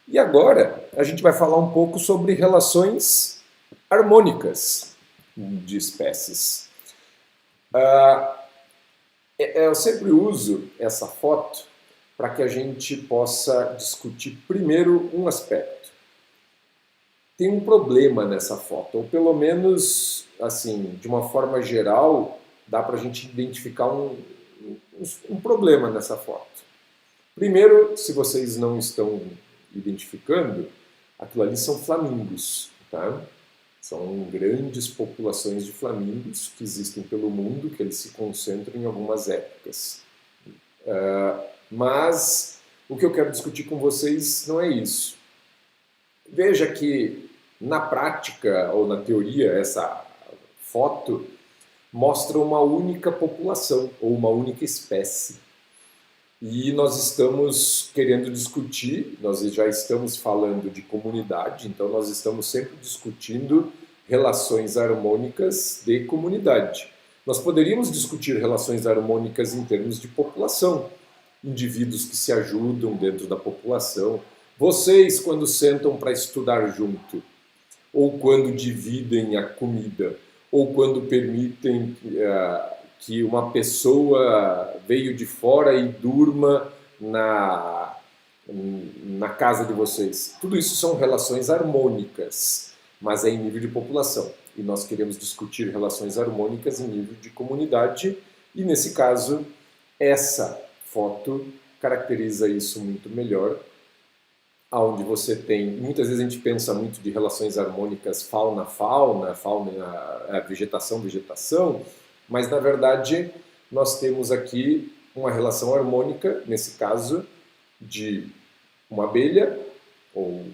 E agora a gente vai falar um pouco sobre relações harmônicas de espécies. Eu sempre uso essa foto para que a gente possa discutir primeiro um aspecto. Tem um problema nessa foto, ou pelo menos, assim, de uma forma geral, dá para a gente identificar um problema nessa foto. Primeiro, se vocês não estão identificando, aquilo ali são flamingos, tá? São grandes populações de flamingos que existem pelo mundo, que eles se concentram em algumas épocas. Mas o que eu quero discutir com vocês não é isso. Veja que na prática ou na teoria essa foto mostra uma única população ou uma única espécie. E nós estamos querendo discutir, nós já estamos falando de comunidade, então nós estamos sempre discutindo relações harmônicas de comunidade. Nós poderíamos discutir relações harmônicas em termos de população, indivíduos que se ajudam dentro da população. Vocês, quando sentam para estudar junto, ou quando dividem a comida, ou quando permitem que uma pessoa veio de fora e durma na casa de vocês. Tudo isso são relações harmônicas, mas é em nível de população. E nós queremos discutir relações harmônicas em nível de comunidade, e nesse caso, essa foto caracteriza isso muito melhor, onde você tem, muitas vezes a gente pensa muito de relações harmônicas fauna-fauna, vegetação-vegetação, mas na verdade nós temos aqui uma relação harmônica, nesse caso, de uma abelha ou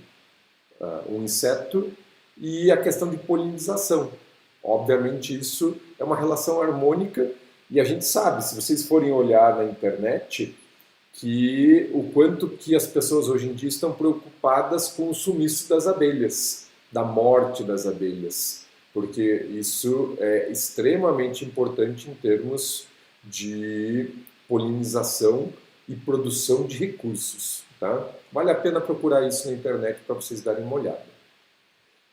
um inseto e a questão de polinização. Obviamente isso é uma relação harmônica e a gente sabe, se vocês forem olhar na internet, que o quanto que as pessoas hoje em dia estão preocupadas com o sumiço das abelhas, da morte das abelhas, porque isso é extremamente importante em termos de polinização e produção de recursos. Tá? Vale a pena procurar isso na internet para vocês darem uma olhada.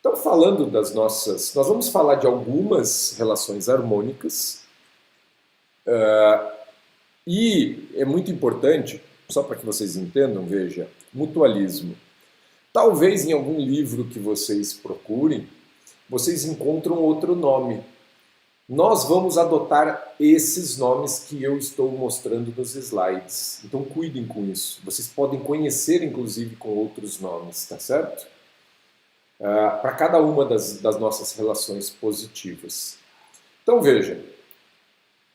Então, falando das nossas... Nós vamos falar de algumas relações harmônicas, e é muito importante, só para que vocês entendam, veja, mutualismo. Talvez em algum livro que vocês procurem, vocês encontram outro nome. Nós vamos adotar esses nomes que eu estou mostrando nos slides. Então cuidem com isso. Vocês podem conhecer, inclusive, com outros nomes, tá certo? Para cada uma das nossas relações positivas. Então veja,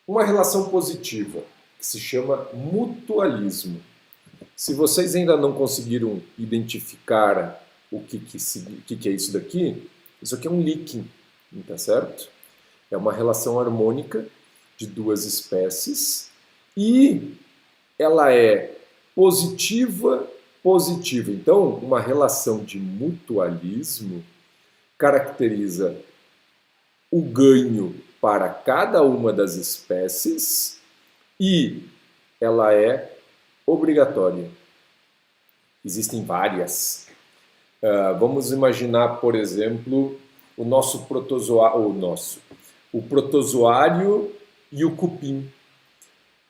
uma relação positiva que se chama mutualismo. Se vocês ainda não conseguiram identificar o que é isso daqui, isso aqui é um líquen, tá certo? É uma relação harmônica de duas espécies e ela é positiva. Então, uma relação de mutualismo caracteriza o ganho para cada uma das espécies e ela é obrigatória. Existem várias. Vamos imaginar, por exemplo, o protozoário e o cupim.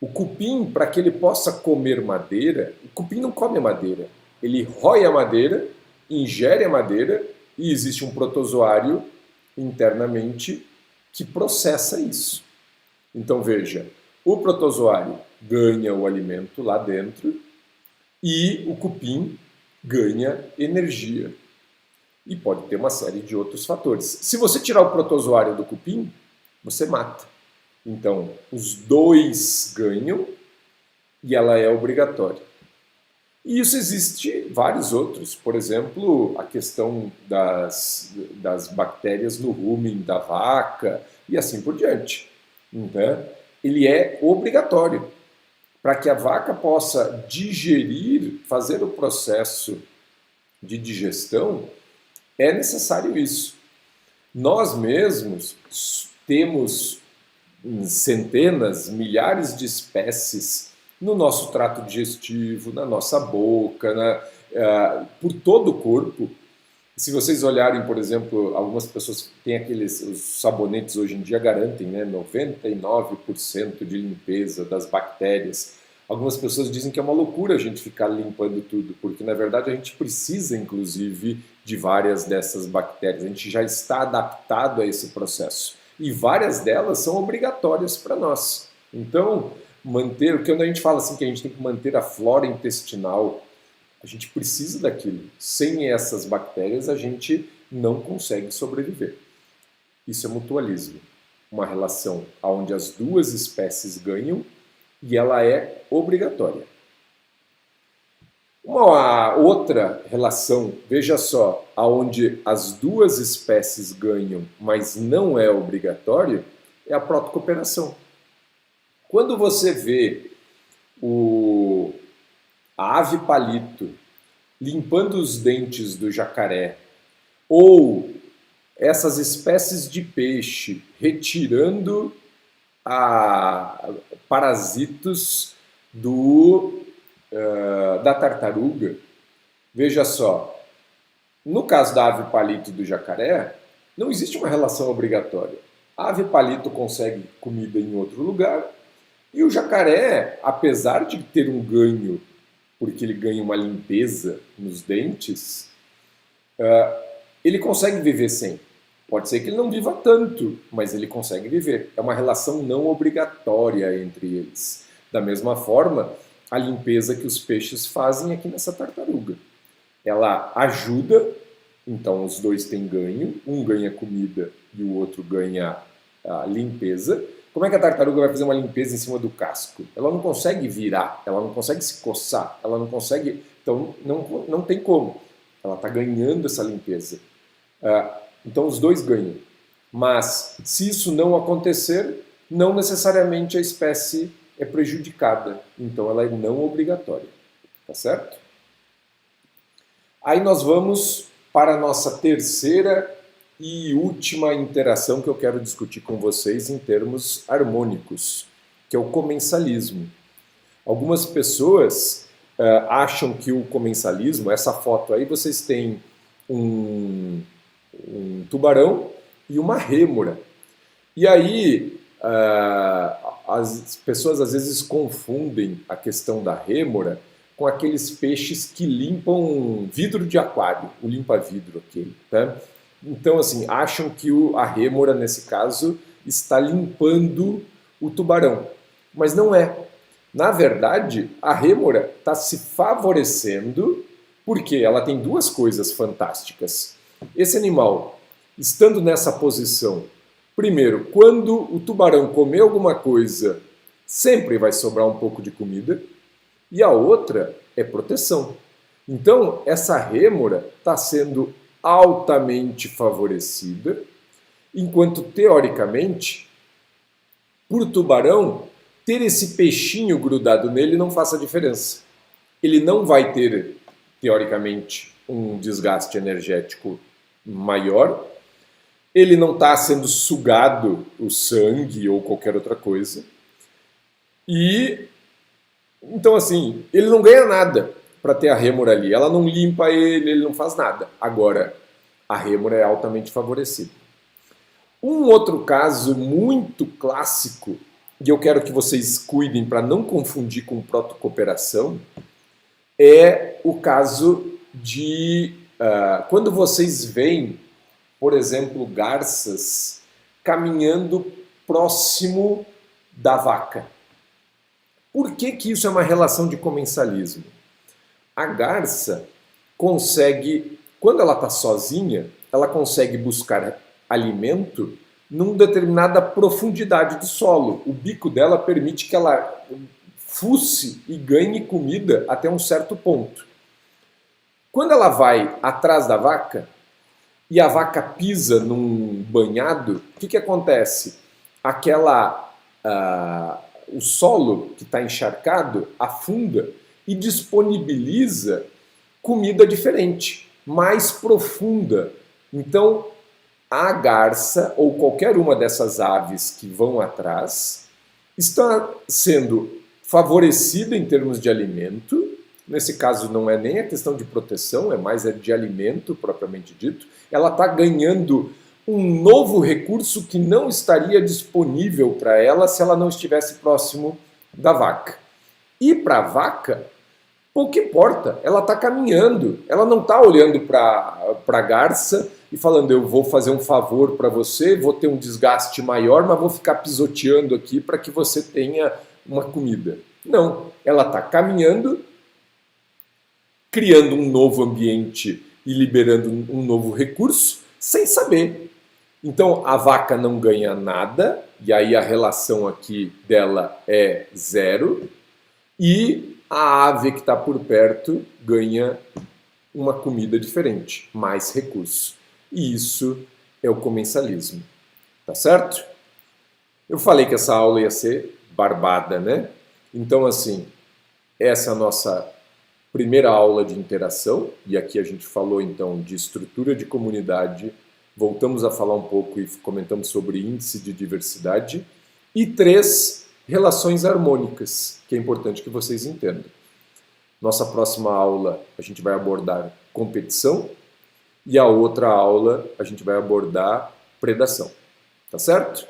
O cupim, para que ele possa comer madeira, o cupim não come madeira. Ele rói a madeira, ingere a madeira e existe um protozoário internamente que processa isso. Então veja, o protozoário ganha o alimento lá dentro e o cupim ganha energia. E pode ter uma série de outros fatores. Se você tirar o protozoário do cupim, você mata. Então, os dois ganham e ela é obrigatória. E isso existe vários outros. Por exemplo, a questão das bactérias no rumen da vaca e assim por diante. Então, ele é obrigatório. Para que a vaca possa digerir, fazer o processo de digestão, é necessário isso. Nós mesmos temos centenas, milhares de espécies no nosso trato digestivo, na nossa boca, por todo o corpo. Se vocês olharem, por exemplo, algumas pessoas têm os sabonetes hoje em dia garantem, né, 99% de limpeza das bactérias. Algumas pessoas dizem que é uma loucura a gente ficar limpando tudo, porque na verdade a gente precisa, inclusive, de várias dessas bactérias. A gente já está adaptado a esse processo. E várias delas são obrigatórias para nós. Então, quando a gente fala assim que a gente tem que manter a flora intestinal, a gente precisa daquilo. Sem essas bactérias, a gente não consegue sobreviver. Isso é mutualismo. Uma relação onde as duas espécies ganham e ela é obrigatória. Uma outra relação, veja só, onde as duas espécies ganham, mas não é obrigatório, é a protocooperação. Quando você vê a ave palito limpando os dentes do jacaré, ou essas espécies de peixe retirando parasitos da tartaruga, veja só, no caso da ave palito e do jacaré, não existe uma relação obrigatória. A ave palito consegue comida em outro lugar e o jacaré, apesar de ter um ganho, porque ele ganha uma limpeza nos dentes, ele consegue viver sem. Pode ser que ele não viva tanto, mas ele consegue viver. É uma relação não obrigatória entre eles. Da mesma forma, a limpeza que os peixes fazem aqui nessa tartaruga. Ela ajuda, então os dois têm ganho, um ganha comida e o outro ganha a limpeza. Como é que a tartaruga vai fazer uma limpeza em cima do casco? Ela não consegue virar, ela não consegue se coçar, ela não consegue... Então não tem como. Ela está ganhando essa limpeza. Então os dois ganham. Mas se isso não acontecer, não necessariamente a espécie é prejudicada. Então ela é não obrigatória. Tá certo? Aí nós vamos para a nossa terceira e última interação que eu quero discutir com vocês em termos harmônicos, que é o comensalismo. Algumas pessoas acham que o comensalismo, essa foto aí, vocês têm um tubarão e uma rêmora. E aí as pessoas às vezes confundem a questão da rêmora com aqueles peixes que limpam vidro de aquário, o limpa-vidro aquele, tá? Então, assim, acham que a rêmora, nesse caso, está limpando o tubarão. Mas não é. Na verdade, a rêmora está se favorecendo porque ela tem duas coisas fantásticas. Esse animal, estando nessa posição, primeiro, quando o tubarão comer alguma coisa, sempre vai sobrar um pouco de comida. E a outra é proteção. Então, essa rêmora está sendo altamente favorecida, enquanto, teoricamente, para o tubarão, ter esse peixinho grudado nele não faça diferença. Ele não vai ter, teoricamente, um desgaste energético maior, ele não está sendo sugado o sangue ou qualquer outra coisa, e, então, assim, ele não ganha nada para ter a rêmora ali. Ela não limpa ele não faz nada. Agora, a rêmora é altamente favorecida. Um outro caso muito clássico, e eu quero que vocês cuidem para não confundir com protocooperação, é o caso de quando vocês veem, por exemplo, garças caminhando próximo da vaca. Por que isso é uma relação de comensalismo? A garça consegue, quando ela está sozinha, ela consegue buscar alimento numa determinada profundidade do solo. O bico dela permite que ela fuce e ganhe comida até um certo ponto. Quando ela vai atrás da vaca e a vaca pisa num banhado, o que acontece? O solo que está encharcado afunda e disponibiliza comida diferente, mais profunda. Então, a garça ou qualquer uma dessas aves que vão atrás está sendo favorecida em termos de alimento nesse caso não é nem a questão de proteção, é mais de alimento propriamente dito, ela está ganhando um novo recurso que não estaria disponível para ela se ela não estivesse próximo da vaca. E para a vaca, pouco importa, ela está caminhando, ela não está olhando para a garça e falando, eu vou fazer um favor para você, vou ter um desgaste maior, mas vou ficar pisoteando aqui para que você tenha uma comida. Não, ela está caminhando, criando um novo ambiente e liberando um novo recurso, sem saber. Então a vaca não ganha nada, e aí a relação aqui dela é zero, e a ave que está por perto ganha uma comida diferente, mais recurso. E isso é o comensalismo. Tá certo? Eu falei que essa aula ia ser barbada, né? Então, assim, essa é a nossa primeira aula de interação, e aqui a gente falou, então, de estrutura de comunidade, voltamos a falar um pouco e comentamos sobre índice de diversidade, e 3, relações harmônicas, que é importante que vocês entendam. Nossa próxima aula a gente vai abordar competição e a outra aula a gente vai abordar predação. Tá certo?